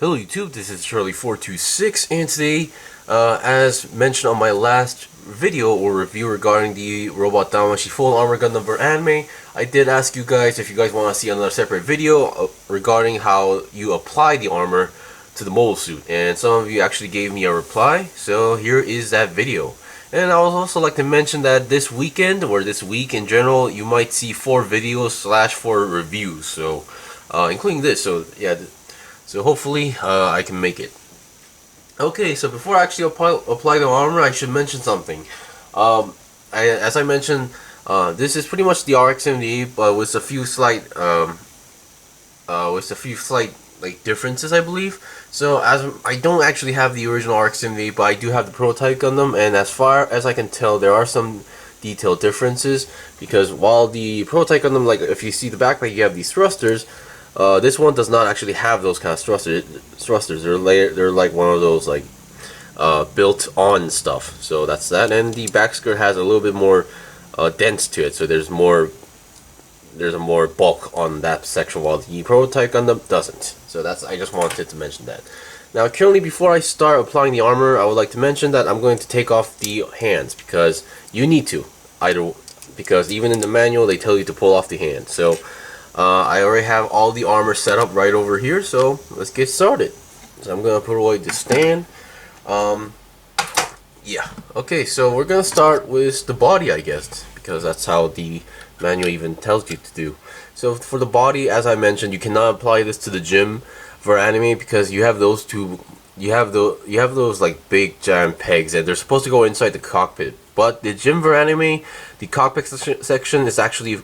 Hello YouTube, this is Charlie426, and today, as mentioned on my last video or review regarding the Robot Damashii Full Armor Gundam anime, I did ask you guys if you guys want to see another separate video regarding how you apply the armor to the mobile suit, and some of you actually gave me a reply, so here is that video. And I would also like to mention that this weekend, or this week in general, you might see 4 videos / 4 reviews, so including this, so yeah. So hopefully I can make it. Okay, so before I actually apply the armor, I should mention something. As I mentioned, this is pretty much the RX-78, but with a few slight, like differences, I believe. So as I don't actually have the original RX-78, but I do have the prototype Gundam, and as far as I can tell, there are some detailed differences. Because while the prototype Gundam, like if you see the backpack, you have these thrusters. This one does not actually have those kind of thrusters. They're like one of those like built-on stuff. So that's that. And the back skirt has a little bit more dense to it. So there's a more bulk on that section, while the prototype Gundam doesn't. So I just wanted to mention that. Now, currently, before I start applying the armor, I would like to mention that I'm going to take off the hands because you need to because even in the manual they tell you to pull off the hand. So I already have all the armor set up right over here, so let's get started. So I'm gonna put away the stand. Yeah. Okay, so we're gonna start with the body, I guess, because that's how the manual even tells you to do. So for the body, as I mentioned, you cannot apply this to the gym for anime because you have those two. You have those like big giant pegs, and they're supposed to go inside the cockpit. But the gym for anime, the cockpit section is actually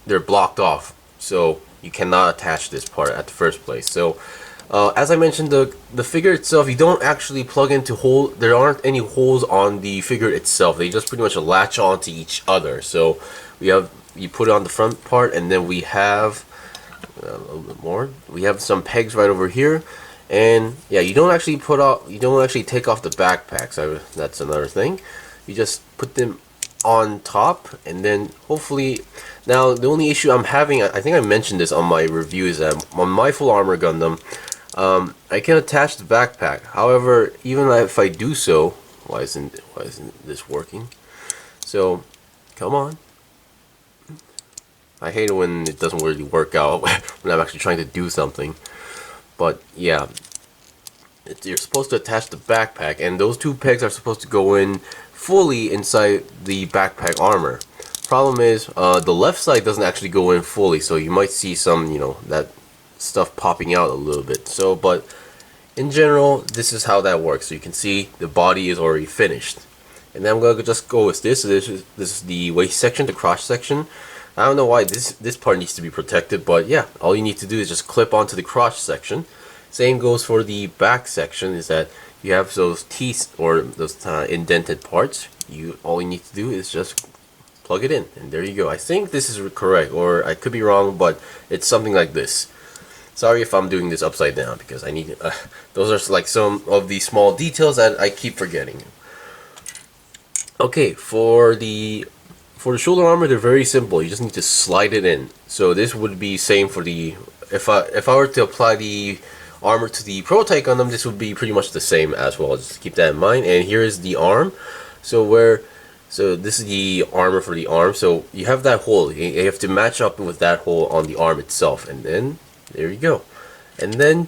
they're blocked off, so you cannot attach this part at the first place. So as I mentioned, the figure itself, you don't actually plug into there aren't any holes on the figure itself. They just pretty much latch onto each other. So you put it on the front part, and then we have a little bit more. We have some pegs right over here, and yeah, you don't actually take off the backpack. So that's another thing. You just put them on top, and then hopefully. Now, the only issue I'm having, I think I mentioned this on my review, is that on my full armor Gundam, I can attach the backpack. However, even if I do so, why isn't this working? So, come on. I hate it when it doesn't really work out when I'm actually trying to do something. But yeah, you're supposed to attach the backpack, and those two pegs are supposed to go in fully inside the backpack armor. Problem is, the left side doesn't actually go in fully, so you might see some, that stuff popping out a little bit. So, but in general, this is how that works. So you can see the body is already finished, and then I'm gonna just go with this. So this is the waist section, the crotch section. I don't know why this part needs to be protected, but yeah, all you need to do is just clip onto the crotch section. Same goes for the back section. Is that you have those teeth or those indented parts. All you need to do is just plug it in, and there you go. I think this is correct, or I could be wrong, but it's something like this. Sorry if I'm doing this upside down, because I need those are like some of the small details that I keep forgetting. Okay, for the shoulder armor, they're very simple. You just need to slide it in. So this would be same for the if I were to apply the armor to the prototype Gundam, this would be pretty much the same as well. Just keep that in mind. And here is the arm. So this is the armor for the arm. So you have that hole. You have to match up with that hole on the arm itself, and then there you go. And then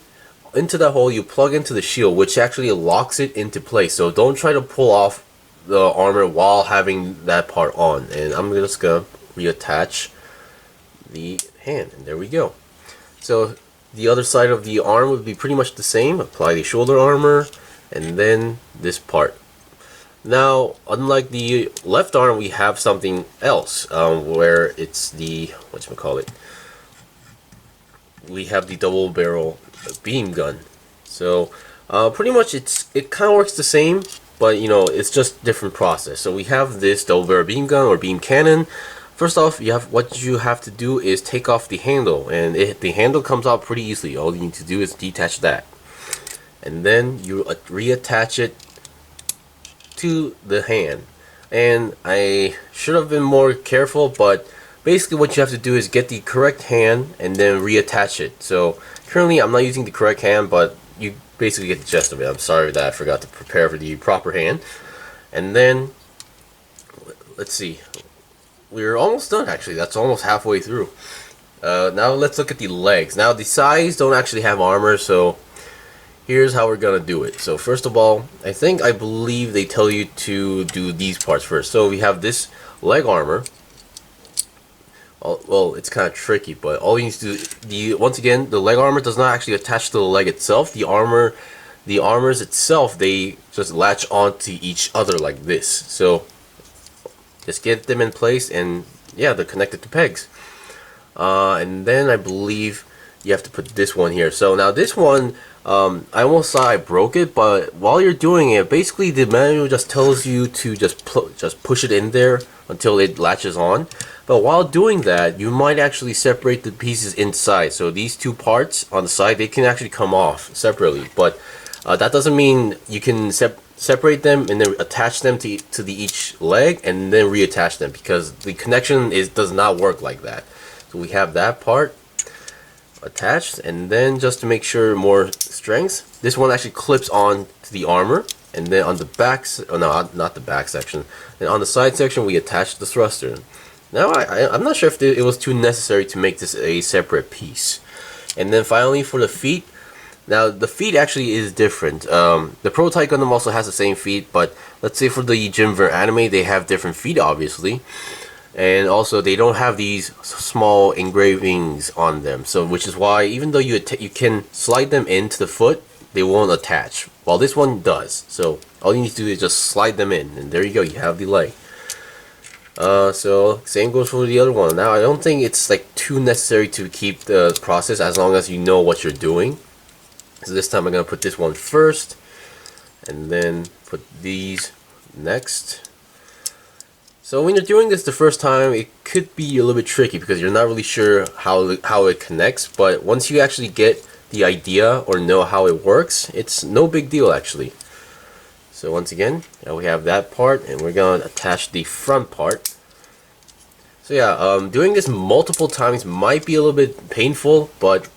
into that hole you plug into the shield, which actually locks it into place. So don't try to pull off the armor while having that part on. And I'm just gonna reattach the hand, and there we go. So the other side of the arm would be pretty much the same. Apply the shoulder armor, and then this part. Now, unlike the left arm, we have something else, where it's the, whatchamacallit, we have the double barrel beam gun. So, pretty much it kind of works the same, but it's just different process. So we have this double barrel beam gun or beam cannon. First off, what you have to do is take off the handle, and the handle comes out pretty easily. All you need to do is detach that, and then you reattach it to the hand. And I should have been more careful, but basically what you have to do is get the correct hand and then reattach it. So currently I'm not using the correct hand, but you basically get the gist of it. I'm sorry that I forgot to prepare for the proper hand. And then let's see, we're almost done actually. That's almost halfway through. Now let's look at the legs. Now the sides don't actually have armor, so here's how we're gonna do it. So first of all, I believe they tell you to do these parts first. So we have this leg armor. Well, it's kind of tricky, but all you need to do, once again, the leg armor does not actually attach to the leg itself. The armors itself, they just latch onto each other like this. So just get them in place, and yeah, they're connected to pegs. And then I believe you have to put this one here. So now this one, I almost thought I broke it, but while you're doing it, basically the manual just tells you to just push it in there until it latches on. But while doing that, you might actually separate the pieces inside. So these two parts on the side, they can actually come off separately. But that doesn't mean you can separate them and then attach them to each leg and then reattach them, because the connection does not work like that. So we have that part attached, and then just to make sure more strength, this one actually clips on to the armor, and then on the back, oh no, not the back section, and on the side section we attach the thruster. Now I'm not sure if it was too necessary to make this a separate piece. And then finally for the feet, now the feet actually is different. The prototype Gundam also has the same feet, but let's say for the Jimver anime, they have different feet obviously. And also they don't have these small engravings on them, so which is why even though you can slide them into the foot, they won't attach, while this one does. So all you need to do is just slide them in, and there you go, you have the leg. So same goes for the other one. Now I don't think it's like too necessary to keep the process as long as you know what you're doing. So this time I'm gonna put this one first, and then put these next. So when you're doing this the first time, it could be a little bit tricky because you're not really sure how it connects, but once you actually get the idea or know how it works, it's no big deal actually. So once again, now we have that part, and we're gonna attach the front part. So yeah, doing this multiple times might be a little bit painful, but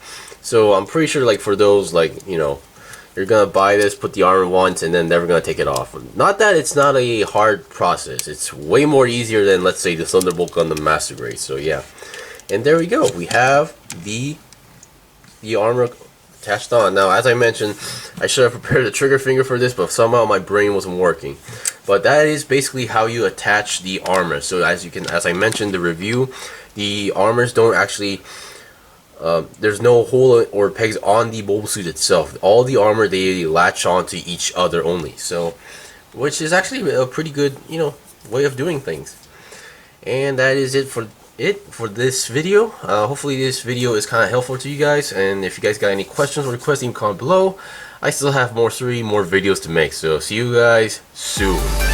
so I'm pretty sure like for those, like, you know, you're gonna buy this, put the armor once, and then never gonna take it off. Not that it's not a hard process. It's way more easier than, let's say, the Thunderbolt Gundam Master Grade. So yeah, and there we go. We have the armor attached on. Now, as I mentioned, I should have prepared a trigger finger for this, but somehow my brain wasn't working. But that is basically how you attach the armor. So as I mentioned in the review, the armors don't actually, there's no hole or pegs on the mobile suit itself. All the armor, they latch onto each other only. So, which is actually a pretty good, you know, way of doing things. And that is it for this video. Hopefully this video is kind of helpful to you guys, and if you guys got any questions or requests, you can comment below. I still have 3 more videos to make, so see you guys soon.